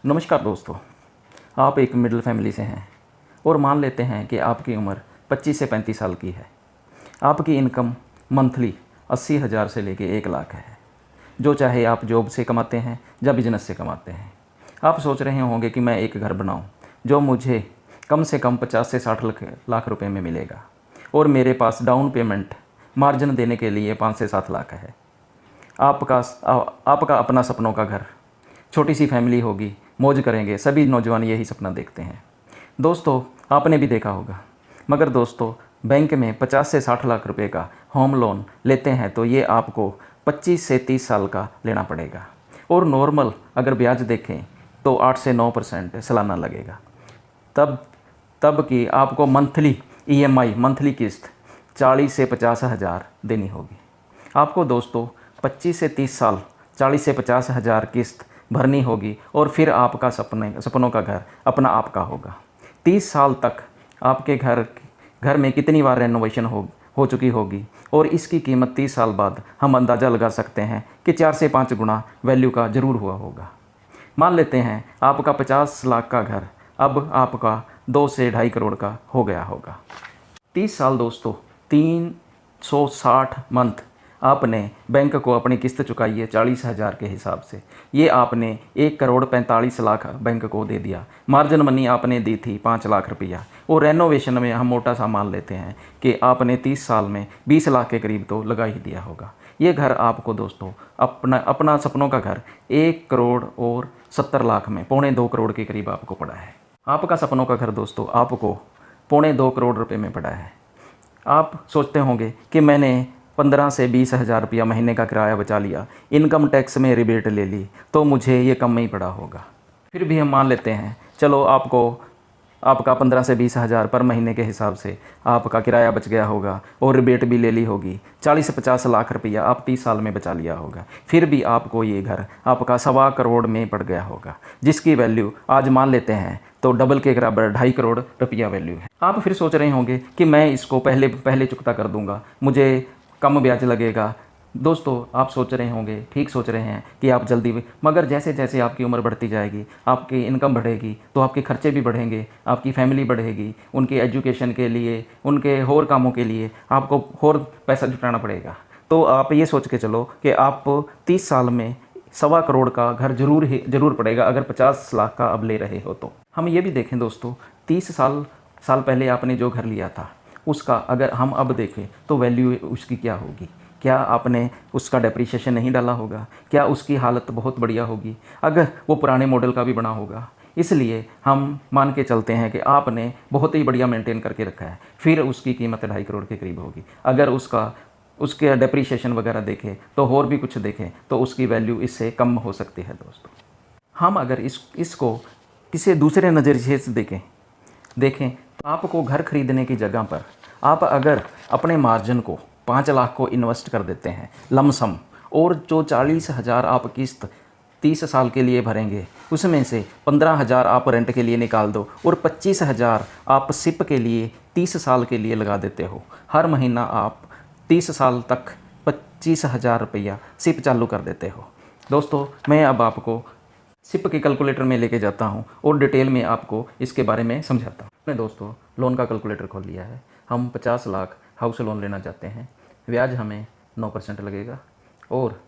नमस्कार दोस्तों, आप एक मिडिल फैमिली से हैं और मान लेते हैं कि आपकी उम्र 25 से 35 साल की है। आपकी इनकम मंथली 80,000 से लेके 1 लाख है, जो चाहे आप जॉब से कमाते हैं या बिजनेस से कमाते हैं। आप सोच रहे होंगे कि मैं एक घर बनाऊं जो मुझे कम से कम 50 से 60 लाख रुपए में मिलेगा और मेरे पास डाउन पेमेंट मार्जिन देने के लिए 5 से 7 लाख है। आपका अपना सपनों का घर, छोटी सी फैमिली होगी, मौज करेंगे। सभी नौजवान यही सपना देखते हैं। दोस्तों, आपने भी देखा होगा, मगर दोस्तों बैंक में 50 से 60 लाख रुपए का होम लोन लेते हैं तो ये आपको 25 से 30 साल का लेना पड़ेगा और नॉर्मल अगर ब्याज देखें तो 8 से 9% सालाना लगेगा। तब कि आपको मंथली ईएमआई मंथली किस्त 40 से 50 हज़ार देनी होगी। आपको दोस्तों 25 से 30 साल 40 से 50 हज़ार किस्त भरनी होगी और फिर आपका सपनों का घर अपना आपका होगा। 30 साल तक आपके घर में कितनी बार रेनोवेशन हो चुकी होगी और इसकी कीमत 30 साल बाद हम अंदाज़ा लगा सकते हैं कि 4 से 5 गुना वैल्यू का ज़रूर हुआ होगा। मान लेते हैं आपका 50 लाख का घर अब आपका 2 से 2.5 करोड़ का हो गया होगा। 30 साल दोस्तों, 360 मंथ आपने बैंक को अपनी किस्त चुकाई है 40,000 के हिसाब से। ये आपने 1,45,00,000 बैंक को दे दिया। मार्जिन मनी आपने दी थी 5 लाख रुपया और रेनोवेशन में हम मोटा सा मान लेते हैं कि आपने 30 साल में 20 लाख के करीब तो लगा ही दिया होगा। ये घर आपको दोस्तों अपना सपनों का घर 1 करोड़ और 70 लाख में 1.25 करोड़ के करीब आपको पड़ा है। आपका सपनों का घर दोस्तों आपको 1.25 करोड़ रुपये में पड़ा है। आप सोचते होंगे कि मैंने 15 से 20 हज़ार रुपया महीने का किराया बचा लिया, इनकम टैक्स में रिबेट ले ली तो मुझे ये कम ही पड़ा होगा। फिर भी हम मान लेते हैं, चलो आपका 15 से 20 हज़ार पर महीने के हिसाब से आपका किराया बच गया होगा और रिबेट भी ले ली होगी। 40 से 50 लाख रुपया आप 30 साल में बचा लिया होगा। फिर भी आपको ये घर आपका 1.25 करोड़ में पड़ गया होगा, जिसकी वैल्यू आज मान लेते हैं तो डबल के बराबर 2.5 करोड़ रुपया वैल्यू है। आप फिर सोच रहे होंगे कि मैं इसको पहले चुकता कर दूंगा, मुझे कम ब्याज लगेगा। दोस्तों, आप सोच रहे होंगे, ठीक सोच रहे हैं कि आप जल्दी, मगर जैसे जैसे आपकी उम्र बढ़ती जाएगी, आपकी इनकम बढ़ेगी तो आपके खर्चे भी बढ़ेंगे, आपकी फैमिली बढ़ेगी, उनके एजुकेशन के लिए, उनके और कामों के लिए आपको और पैसा जुटाना पड़ेगा। तो आप ये सोच के चलो कि आप 30 साल में 1.25 करोड़ का घर जरूर पड़ेगा अगर 50 लाख का अब ले रहे हो तो। हम ये भी देखें दोस्तों, 30 साल पहले आपने जो घर लिया था उसका अगर हम अब देखें तो वैल्यू उसकी क्या होगी? क्या आपने उसका डेप्रिसिएशन नहीं डाला होगा? क्या उसकी हालत बहुत बढ़िया होगी? अगर वो पुराने मॉडल का भी बना होगा। इसलिए हम मान के चलते हैं कि आपने बहुत ही बढ़िया मेंटेन करके रखा है, फिर उसकी कीमत 2.5 करोड़ के करीब होगी। अगर उसके डेप्रिसिएशन वगैरह देखें तो और भी कुछ देखें तो उसकी वैल्यू इससे कम हो सकती है दोस्तों। हम अगर इसको किसी दूसरे नज़रिए से देखें तो आपको घर खरीदने की जगह पर आप अगर अपने मार्जिन को 5 लाख को इन्वेस्ट कर देते हैं लमसम, और जो 40,000 आप किस्त 30 साल के लिए भरेंगे उसमें से 15,000 आप रेंट के लिए निकाल दो और 25,000 आप सिप के लिए 30 साल के लिए लगा देते हो। हर महीना आप 30 साल तक 25,000 रुपया सिप चालू कर देते हो। दोस्तों, मैं अब आपको सिप के कैलकुलेटर में लेके जाता हूँ और डिटेल में आपको इसके बारे में समझाता हूँ। मैंने दोस्तों लोन का कैलकुलेटर खोल लिया है। हम 50 लाख हाउस लोन लेना चाहते हैं। ब्याज हमें 9% लगेगा और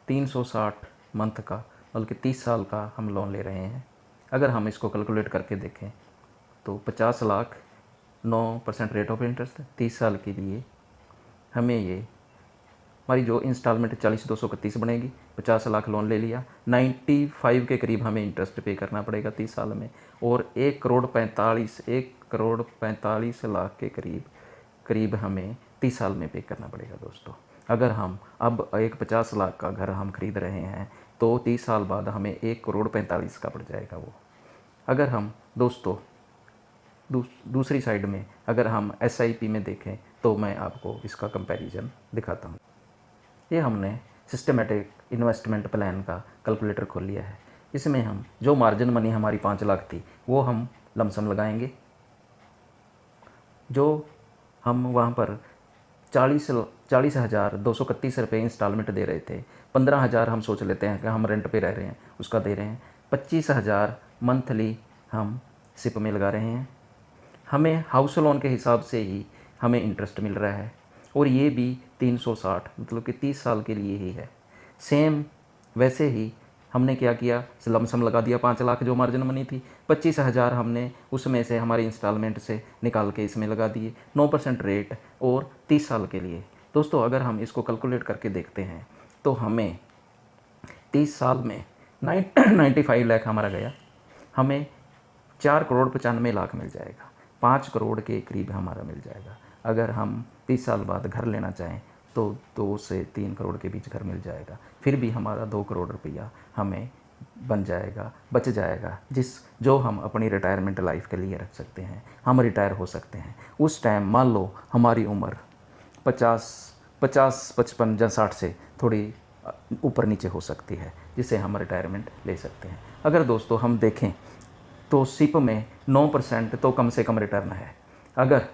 360 मंथ का बल्कि 30 साल का हम लोन ले रहे हैं। अगर हम इसको कैलकुलेट करके देखें तो 50 लाख 9% रेट ऑफ इंटरेस्ट 30 साल के लिए हमें ये हमारी जो इंस्टॉलमेंट 40,231 बनेगी। 50 लाख लोन ले लिया, 95 के करीब हमें इंटरेस्ट पे करना पड़ेगा 30 साल में और 1,45 लाख के करीब हमें 30 साल में पे करना पड़ेगा दोस्तों। अगर हम अब एक 50 लाख का घर हम खरीद रहे हैं तो 30 साल बाद हमें 1,45 का पड़ जाएगा वो। अगर हम दोस्तों दूसरी साइड में अगर हम SIP में देखें तो मैं आपको इसका कंपैरिजन दिखाता हूँ। ये हमने सिस्टमेटिक इन्वेस्टमेंट प्लान का कैलकुलेटर खोल लिया है। इसमें हम जो मार्जिन मनी हमारी 5 लाख थी वो हम लमसम लगाएंगे। जो हम वहाँ पर 40,231 रुपये इंस्टॉलमेंट दे रहे थे, 15,000 हम सोच लेते हैं कि हम रेंट पे रह रहे हैं उसका दे रहे हैं, 25,000 मंथली हम सिप में लगा रहे हैं। हमें हाउस लोन के हिसाब से ही हमें इंटरेस्ट मिल रहा है और ये भी 360 मतलब कि 30 साल के लिए ही है। सेम वैसे ही हमने क्या किया, लमसम लगा दिया 5 लाख जो मार्जिन मनी थी, 25,000 हमने उसमें से हमारी इंस्टॉलमेंट से निकाल के इसमें लगा दिए 9% रेट और 30 साल के लिए। दोस्तों अगर हम इसको कैलकुलेट करके देखते हैं तो हमें 30 साल में 95 लाख हमारा गया, हमें 4,95,00,000 मिल जाएगा, 5 करोड़ के करीब हमारा मिल जाएगा। अगर हम 30 साल बाद घर लेना चाहें तो 2 से 3 करोड़ के बीच घर मिल जाएगा, फिर भी हमारा 2 करोड़ रुपया हमें बन जाएगा, बच जाएगा, जो हम अपनी रिटायरमेंट लाइफ के लिए रख सकते हैं। हम रिटायर हो सकते हैं उस टाइम, मान लो हमारी उम्र 50, 55 या 60 से थोड़ी ऊपर नीचे हो सकती है, जिससे हम रिटायरमेंट ले सकते हैं। अगर दोस्तों हम देखें तो सिप में 9% तो कम से कम रिटर्न है। अगर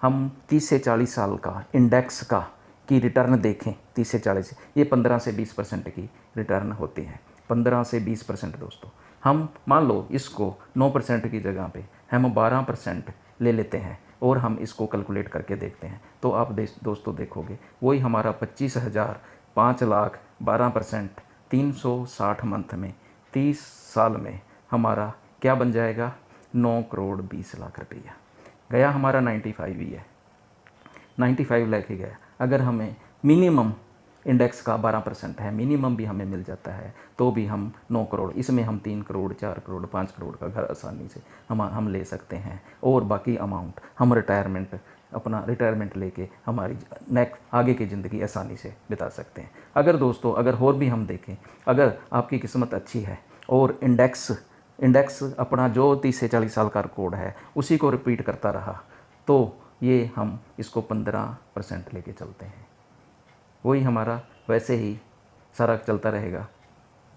हम 30 से 40 साल का इंडेक्स का की रिटर्न देखें, 30 से 40, ये 15 से 20% की रिटर्न होती है, 15 से 20% दोस्तों। हम मान लो इसको 9% की जगह पे हम 12% ले लेते हैं और हम इसको कैलकुलेट करके देखते हैं तो आप दोस्तों देखोगे वही हमारा 25,000, 5 लाख, 12%, 360 मंथ में 30 साल में हमारा क्या बन जाएगा, 9,20,00,000 रुपया गया हमारा। 95 ही है, 95 लाख ही गया। अगर हमें मिनिमम इंडेक्स का 12% है, मिनिमम भी हमें मिल जाता है तो भी हम 9 करोड़, इसमें हम 3 करोड़, 4 करोड़, 5 करोड़ का घर आसानी से हम ले सकते हैं और बाकी अमाउंट हम अपना रिटायरमेंट लेके हमारी आगे की ज़िंदगी आसानी से बिता सकते हैं। अगर दोस्तों अगर और भी हम देखें, अगर आपकी किस्मत अच्छी है और इंडेक्स अपना जो 30 से 40 साल का रिकॉर्ड है उसी को रिपीट करता रहा तो ये हम इसको 15% लेके चलते हैं, वही हमारा वैसे ही सारा चलता रहेगा।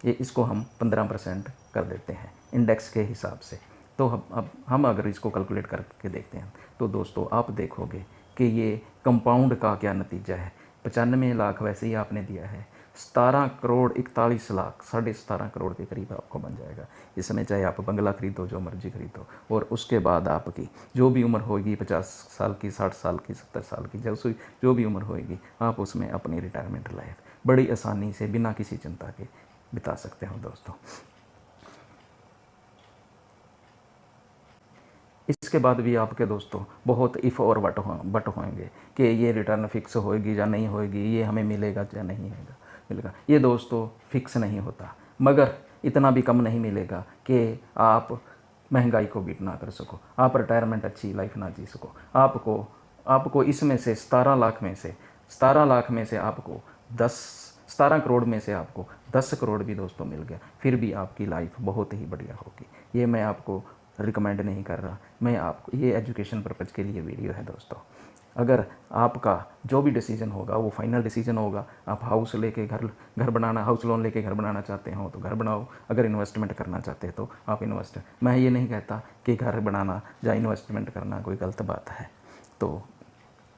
ये इसको हम 15% कर देते हैं इंडेक्स के हिसाब से। तो अब हम अगर इसको कैलकुलेट करके देखते हैं तो दोस्तों आप देखोगे कि ये कंपाउंड का क्या नतीजा है। 95 लाख वैसे ही आपने दिया है, 17,41,00,000, 17.5 करोड़ के करीब आपको बन जाएगा। इसमें चाहे आप बंगला खरीदो, जो मर्जी खरीदो, और उसके बाद आपकी जो भी उम्र होगी, 50 साल की, 60 साल की, 70 साल की, जो भी उम्र होगी, आप उसमें अपनी रिटायरमेंट लाइफ बड़ी आसानी से बिना किसी चिंता के बिता सकते हो दोस्तों। इसके बाद भी आपके दोस्तों बहुत इफ़ और बट होंगे कि ये रिटर्न फिक्स होएगी या नहीं होएगी, ये हमें मिलेगा या नहीं मिलेगा। ये दोस्तों फिक्स नहीं होता, मगर इतना भी कम नहीं मिलेगा कि आप महंगाई को बीट ना कर सको, आप रिटायरमेंट अच्छी लाइफ ना जी सको। आपको इसमें से 17 लाख में से आपको 17 करोड़ में से आपको 10 करोड़ भी दोस्तों मिल गया, फिर भी आपकी लाइफ बहुत ही बढ़िया होगी। ये मैं आपको रिकमेंड नहीं कर रहा, मैं आपको, ये एजुकेशन पर्पज़ के लिए वीडियो है दोस्तों। अगर आपका जो भी डिसीजन होगा वो फाइनल डिसीजन होगा। आप हाउस लोन लेके घर बनाना चाहते हो तो घर बनाओ, अगर इन्वेस्टमेंट करना चाहते हैं तो आप इन्वेस्ट। मैं ये नहीं कहता कि घर बनाना या इन्वेस्टमेंट करना कोई गलत बात है, तो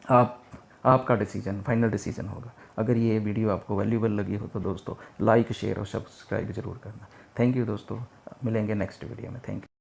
आपका डिसीजन फाइनल डिसीजन होगा। अगर ये वीडियो आपको वैल्यूबल लगी हो तो दोस्तों लाइक, शेयर और सब्सक्राइब ज़रूर करना। थैंक यू दोस्तों, मिलेंगे नेक्स्ट वीडियो में। Thank you.